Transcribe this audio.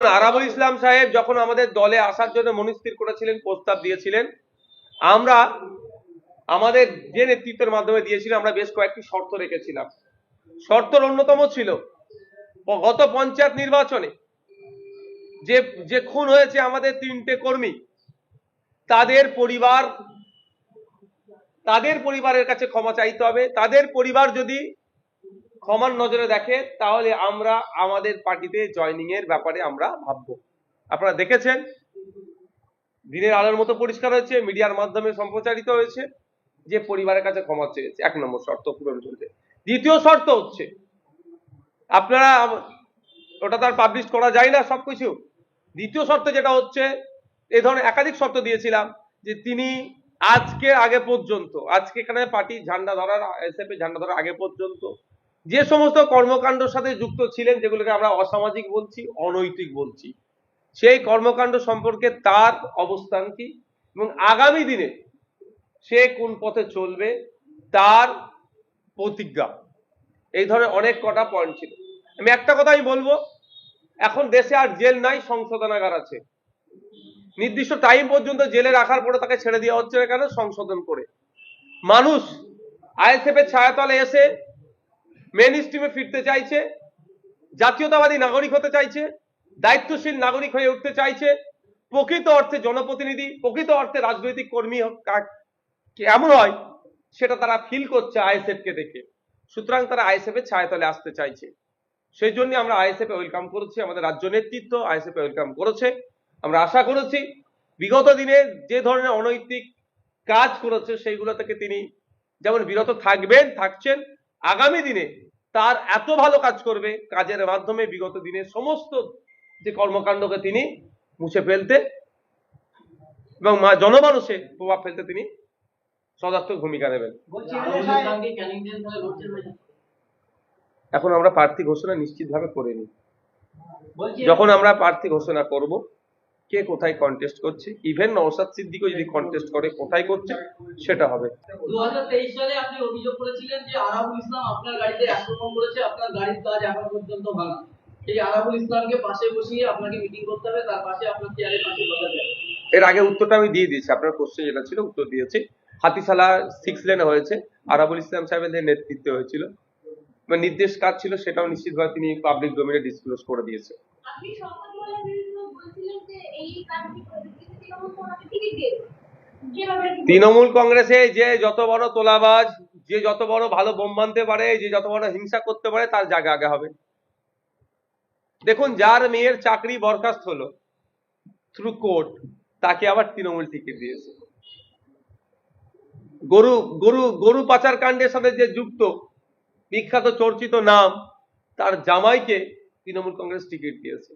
আরাবুল ইসলাম সাহেব যখন আমাদের দলে আসার জন্য মনস্থির করেছিলেন, প্রস্তাব দিয়েছিলেন, আমরা আমাদের যে নেতৃত্বের মাধ্যমে দিয়েছিলাম, আমরা বেশ কয়েকটি শর্ত রেখেছিলাম। শর্তের অন্যতম ছিল গত পঞ্চায়েত নির্বাচনে যে খুন হয়েছে আমাদের 3টে কর্মী, তাদের পরিবারের কাছে ক্ষমা চাইতে হবে। তাদের পরিবার যদি ক্ষমার নজরে দেখে তাহলে আমরা আমাদের পার্টিতে জয়েনিং এর ব্যাপারে আমরা ভাববো। আপনারা দেখেছেন, দিনের আলোর মতো পরিষ্কার হয়েছে, মিডিয়ার মাধ্যমে সম্প্রচারিত হয়েছে যে পরিবারের কাছে ক্ষমা চেয়েছে। 1 নম্বর শর্ত পূরণ চলছে। দ্বিতীয় শর্ত হচ্ছে, আপনারা ওটা তো আর পাবলিশ করা যায় না সবকিছু। দ্বিতীয় শর্ত যেটা হচ্ছে, এই ধরনের একাধিক শর্ত দিয়েছিলাম যে তিনি আজকে এখানে পার্টি ঝান্ডা ধরার, এসএফ ঝান্ডা ধরার আগে পর্যন্ত যে সমস্ত কর্মকাণ্ডের সাথে যুক্ত ছিলেন, যেগুলোকে আমরা অসামাজিক বলছি, অনৈতিক বলছি, সেই কর্মকাণ্ড সম্পর্কে তার অবস্থান কি এবং আগামী দিনে সে কোন পথে চলবে তার প্রতিজ্ঞা, এই ধরনের অনেক কটা পয়েন্ট ছিল। আমি একটা কথাই বলবো, এখন দেশে আর জেল নাই, সংশোধনাগার আছে। নির্দিষ্ট টাইম পর্যন্ত জেলে রাখার পরে তাকে ছেড়ে দেওয়া হচ্ছে না কেন? সংশোধন করে। মানুষ আইএসএফ এর ছায়াতলে এসে মেইন স্ট্রিমে ফিরতে চাইছে, জাতীয়তাবাদী নাগরিক হতে চাইছে, দায়িত্বশীল নাগরিক হয়ে উঠতে চাইছে, প্রকৃত অর্থে জনপ্রতিনিধি, প্রকৃত অর্থে রাজনৈতিক কর্মী কেমন হয় সেটা তারা ফিল করছে আইএসএফ কে দেখে। সুতরাং তারা আইএসএফ এর ছায়াতলে আসতে চাইছে। সেই জন্য আমরা আইএসএফ এ ওয়েলকাম করেছি, আমাদের রাজ্য নেতৃত্ব আইএসএফ এ ওয়েলকাম করেছে। আমরা আশা করেছি বিগত দিনে যে ধরনের অনৈতিক কাজ করেছে সেইগুলো থেকে তিনি যেমন বিরত থাকছেন, আগামী দিনে তার এত ভালো কাজ করবে, কাজের মাধ্যমে বিগত দিনের সমস্ত যে কর্মকাণ্ডকে তিনি মুছে ফেলতে এবং জনমানুষে প্রভাব ফেলতে তিনি সদার্থক ভূমিকা নেবেন। এখন আমরা প্রার্থী ঘোষণা নিশ্চিতভাবে করিনি। যখন আমরা প্রার্থী ঘোষণা করব, কে কোথায় কন্টেস্ট করছে, ইভেন নওশাদ সিদ্দিকও যদি কন্টেস্ট করে কোথায় করছে সেটা হবে। 2023 সালে আপনি অভিযোগ করেছিলেন যে আরাবুল ইসলাম আপনার গাড়িতে আক্রমণ করেছে, আপনার গাড়ির কাজ এখন পর্যন্ত ভাঙা। এই আরাবুল ইসলামকে পাশে বসিয়ে আপনাকে মিটিং করতে হবে, তার পাশে আপনার চেয়ারের পাশে বসা যাবে। এর আগে উত্তরটা আমি দিয়ে দিয়েছি, আপনার কোশ্চেন যেটা ছিল উত্তর দিয়েছি। হাতিশালা 6 লেনে হয়েছে, আরাবুল ইসলাম সাহেবের নেতৃত্বে হয়েছিল, নির্দেশ কাজ ছিল, সেটাও নিশ্চিতভাবে তিনি পাবলিক ডোমেইনে ডিসক্লোজ করে দিয়েছে। তৃণমূল কংগ্রেসে যে যত বড় তোলাবাজ, যে যত বড় ভালো বোম বানতে পারে, যে যত বড় হিংসা করতে পারে, তার জায়গা আগে হবে। দেখুন, যার মেয়ের চাকরি বরখাস্ত হলো থ্রু কোর্ট, তাকে আবার তৃণমূল টিকিট দিয়েছে। গরু পাচার কাণ্ডের সাথে যে যুক্ত বিখ্যাত চর্চিত নাম, তার জামাইকে তৃণমূল কংগ্রেস টিকিট দিয়েছে।